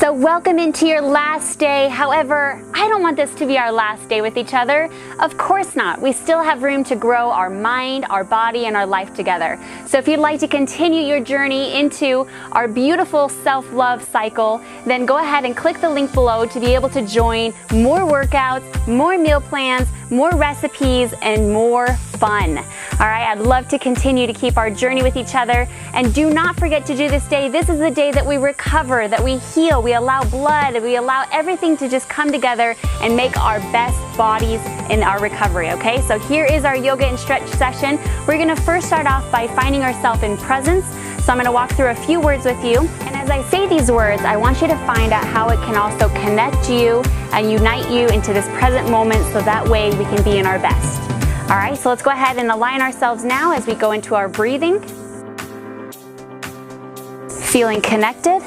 So welcome into your last day. However, I don't want this to be our last day with each other. Of course not. We still have room to grow our mind, our body, and our life together. So if you'd like to continue your journey into our beautiful self-love cycle, then go ahead and click the link below to be able to join more workouts, more meal plans, more recipes, and more fun. All right, I'd love to continue to keep our journey with each other. And do not forget to do this day. This is the day that we recover, that we heal, we allow blood, we allow everything to just come together and make our best bodies in our recovery, okay? So here is our yoga and stretch session. We're gonna first start off by finding ourselves in presence. So I'm gonna walk through a few words with you. And as I say these words, I want you to find out how it can also connect you and unite you into this present moment so that way we can be in our best. All right, so let's go ahead and align ourselves now as we go into our breathing. Feeling connected.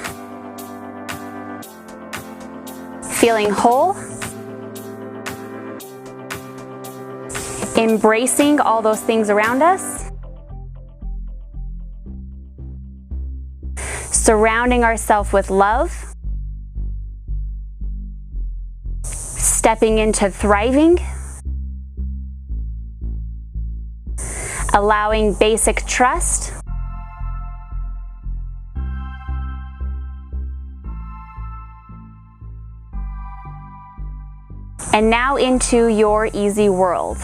Feeling whole. Embracing all those things around us. Surrounding ourselves with love. Stepping into thriving. Allowing basic trust. And now into your easy world.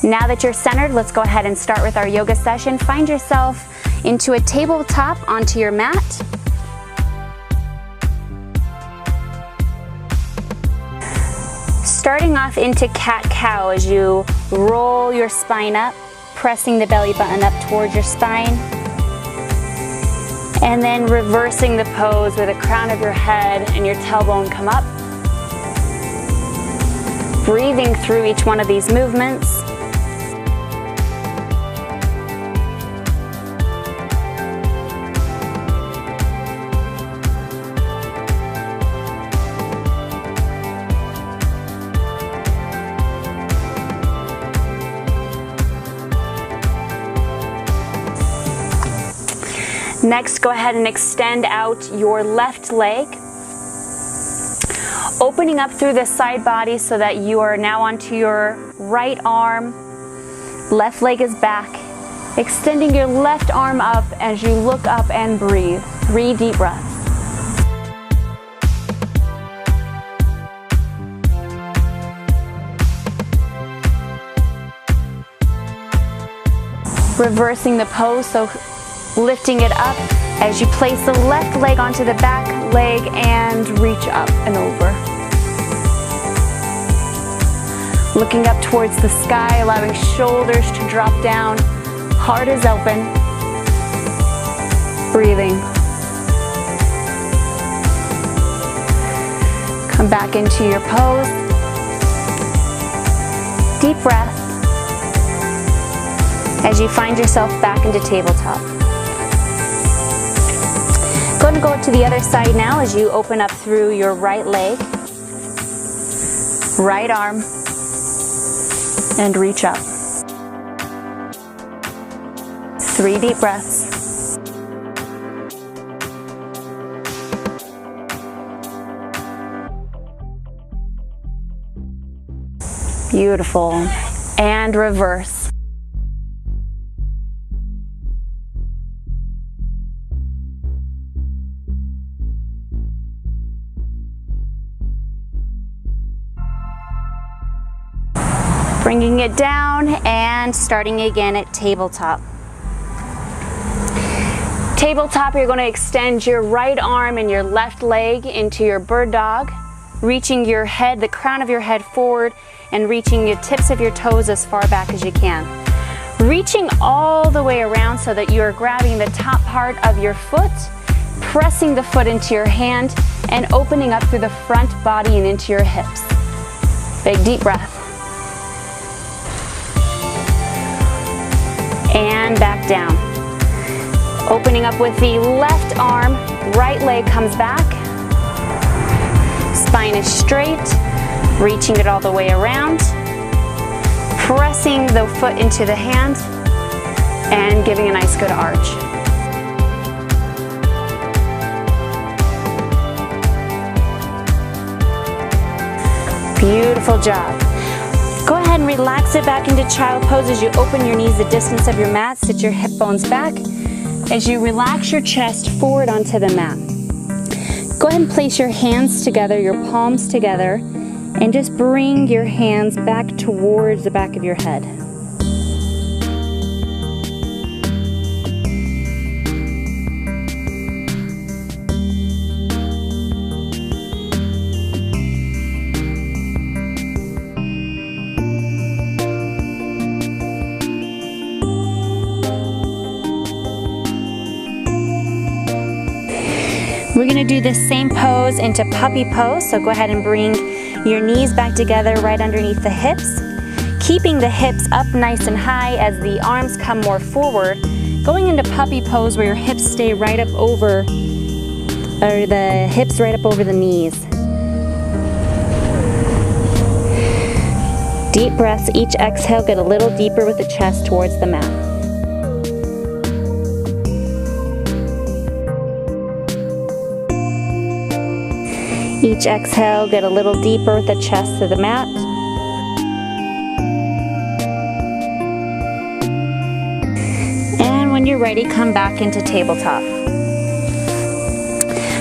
Now that you're centered, let's go ahead and start with our yoga session. Find yourself into a tabletop onto your mat. Starting off into cat-cow as you roll your spine up, pressing the belly button up towards your spine. And then reversing the pose where the crown of your head and your tailbone come up. Breathing through each one of these movements. Next, go ahead and extend out your left leg, opening up through the side body so that you are now onto your right arm. Left leg is back. Extending your left arm up as you look up and breathe. 3 deep breaths. Reversing the pose, so lifting it up as you place the left leg onto the back leg and reach up and over. Looking up towards the sky, allowing shoulders to drop down. Heart is open. Breathing. Come back into your pose. Deep breath as you find yourself back into tabletop. Go ahead and go to the other side now as you open up through your right leg, right arm, and reach up. 3 deep breaths. Beautiful. And reverse. Bringing it down and starting again at tabletop. Tabletop, you're going to extend your right arm and your left leg into your bird dog, reaching your head, the crown of your head forward, and reaching your tips of your toes as far back as you can. Reaching all the way around so that you are grabbing the top part of your foot, pressing the foot into your hand, and opening up through the front body and into your hips. Big deep breath. And back down. Opening up with the left arm, right leg comes back. Spine is straight, reaching it all the way around. Pressing the foot into the hand and giving a nice good arch. Beautiful job. Go ahead and relax it back into child pose as you open your knees the distance of your mat. Sit your hip bones back as you relax your chest forward onto the mat. Go ahead and place your hands together, your palms together, and just bring your hands back towards the back of your head. We're going to do this same pose into puppy pose, so go ahead and bring your knees back together right underneath the hips, keeping the hips up nice and high as the arms come more forward, going into puppy pose where your hips stay right up over, or the hips right up over the knees. Deep breaths, each exhale, get a little deeper with the chest towards the mat. Each exhale, get a little deeper with the chest to the mat. And when you're ready, come back into tabletop.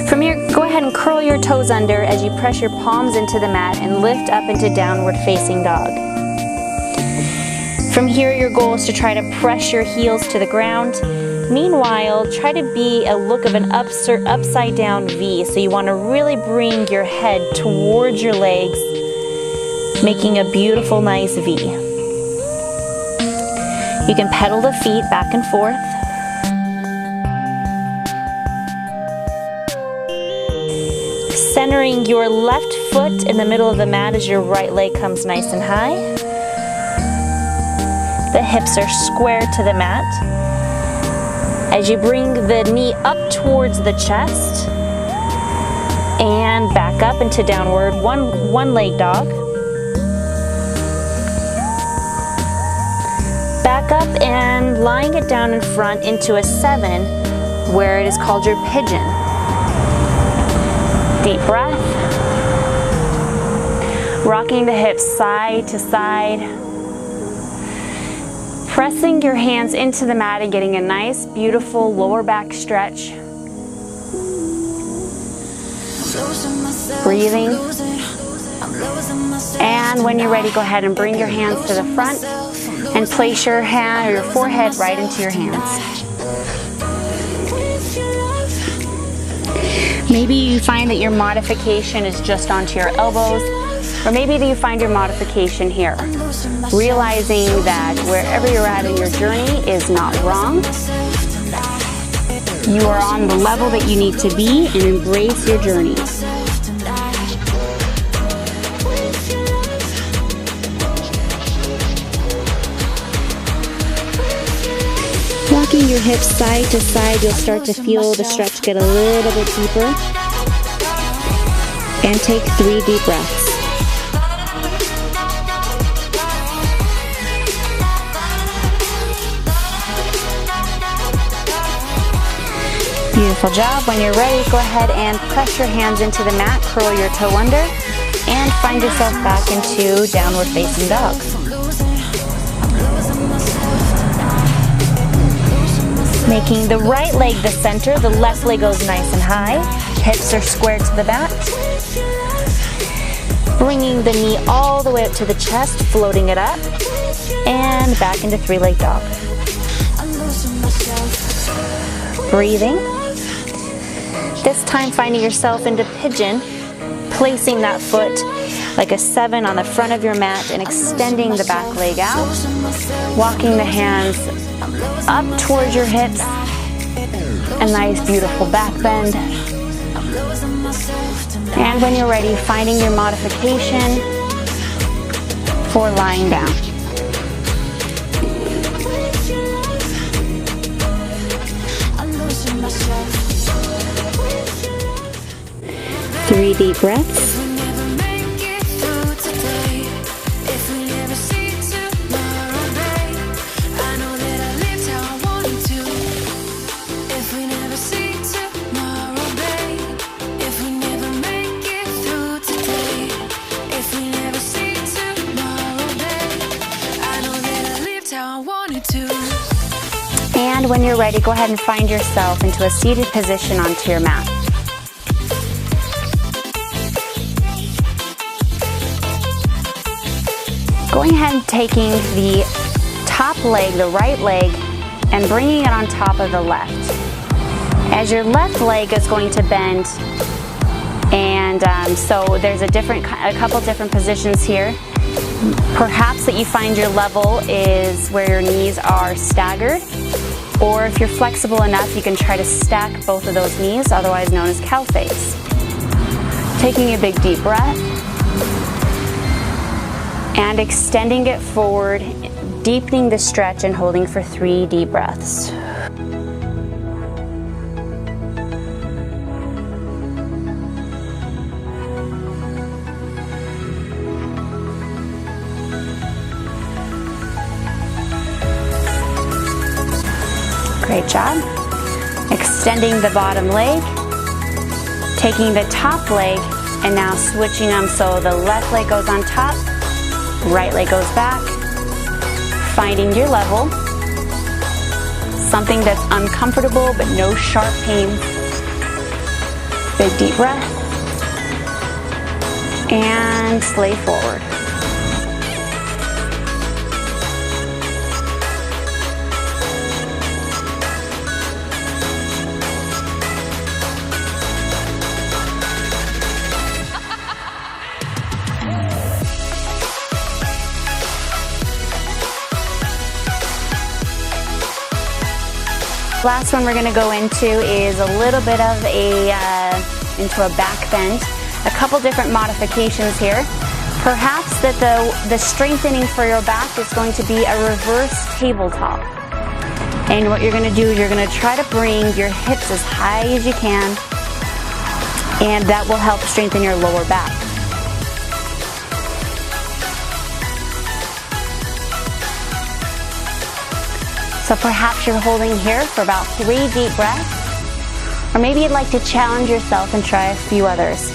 From here, go ahead and curl your toes under as you press your palms into the mat and lift up into downward facing dog. From here, your goal is to try to press your heels to the ground. Meanwhile, try to be a look of an upside down V. So you want to really bring your head towards your legs, making a beautiful, nice V. You can pedal the feet back and forth. Centering your left foot in the middle of the mat as your right leg comes nice and high. The hips are square to the mat. As you bring the knee up towards the chest and back up into downward one leg dog. Back up and lying it down in front into a 7 where it is called your pigeon. Deep breath. Rocking the hips side to side. Pressing your hands into the mat and getting a nice, beautiful lower back stretch. Breathing. And when you're ready, go ahead and bring your hands to the front and place your hand or your forehead right into your hands. Maybe you find that your modification is just onto your elbows, or maybe you find your modification here. Realizing that wherever you're at in your journey is not wrong. You are on the level that you need to be and embrace your journey. Walking your hips side to side, you'll start to feel the stretch get a little bit deeper. And take 3 deep breaths. Beautiful job. When you're ready, go ahead and press your hands into the mat, curl your toe under, and find yourself back into downward facing dog. Making the right leg the center, the left leg goes nice and high, hips are square to the mat. Bringing the knee all the way up to the chest, floating it up, and back into 3-leg dog. Breathing. This time finding yourself into pigeon, placing that foot like a 7 on the front of your mat and extending the back leg out. Walking the hands up towards your hips, a nice beautiful back bend. And when you're ready, finding your modification for lying down. Three deep breaths. And when you're ready, go ahead and find yourself into a seated position onto your mat. Going ahead and taking the top leg, the right leg, and bringing it on top of the left. As your left leg is going to bend, and so there's a couple different positions here. Perhaps that you find your level is where your knees are staggered, or if you're flexible enough, you can try to stack both of those knees, otherwise known as cow face. Taking a big deep breath and extending it forward, deepening the stretch and holding for 3 deep breaths. Great job. Extending the bottom leg, taking the top leg, and now switching them so the left leg goes on top, right leg goes back, finding your level, something that's uncomfortable but no sharp pain. Big deep breath, and lay forward. Last one we're going to go into is a little bit of into a back bend. A couple different modifications here. Perhaps that the strengthening for your back is going to be a reverse tabletop. And what you're going to do is you're going to try to bring your hips as high as you can, and that will help strengthen your lower back. So perhaps you're holding here for about 3 deep breaths, or maybe you'd like to challenge yourself and try a few others.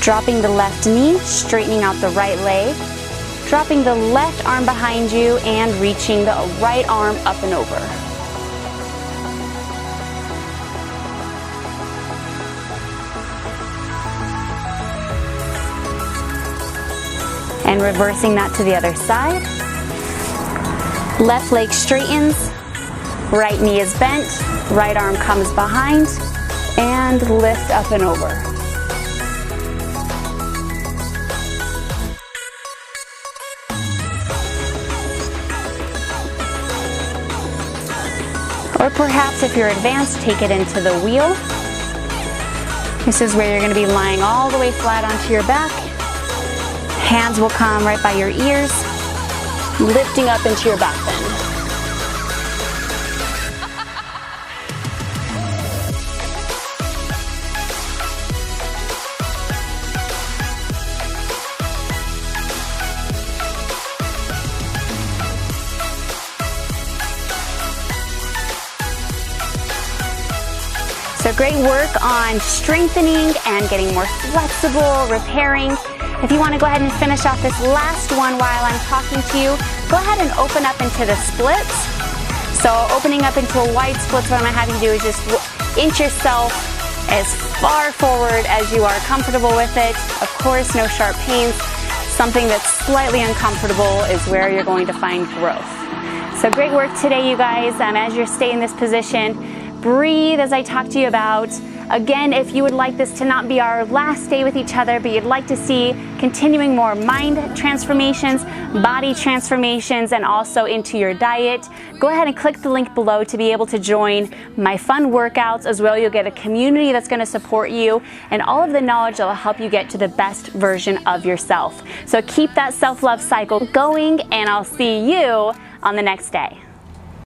Dropping the left knee, straightening out the right leg, dropping the left arm behind you, and reaching the right arm up and over. And reversing that to the other side. Left leg straightens, right knee is bent, right arm comes behind, and lift up and over. Or perhaps if you're advanced, take it into the wheel. This is where you're going to be lying all the way flat onto your back. Hands will come right by your ears, lifting up into your back bend. So great work on strengthening and getting more flexible, repairing. If you want to go ahead and finish off this last one while I'm talking to you, go ahead and open up into the splits. So opening up into a wide split, what I'm going to have you do is just inch yourself as far forward as you are comfortable with it. Of course, no sharp pains. Something that's slightly uncomfortable is where you're going to find growth. So great work today, you guys. As you stay in this position, breathe as I talk to you about. Again, if you would like this to not be our last day with each other, but you'd like to see continuing more mind transformations, body transformations, and also into your diet, go ahead and click the link below to be able to join my fun workouts as well. You'll get a community that's going to support you and all of the knowledge that will help you get to the best version of yourself. So keep that self-love cycle going, and I'll see you on the next day.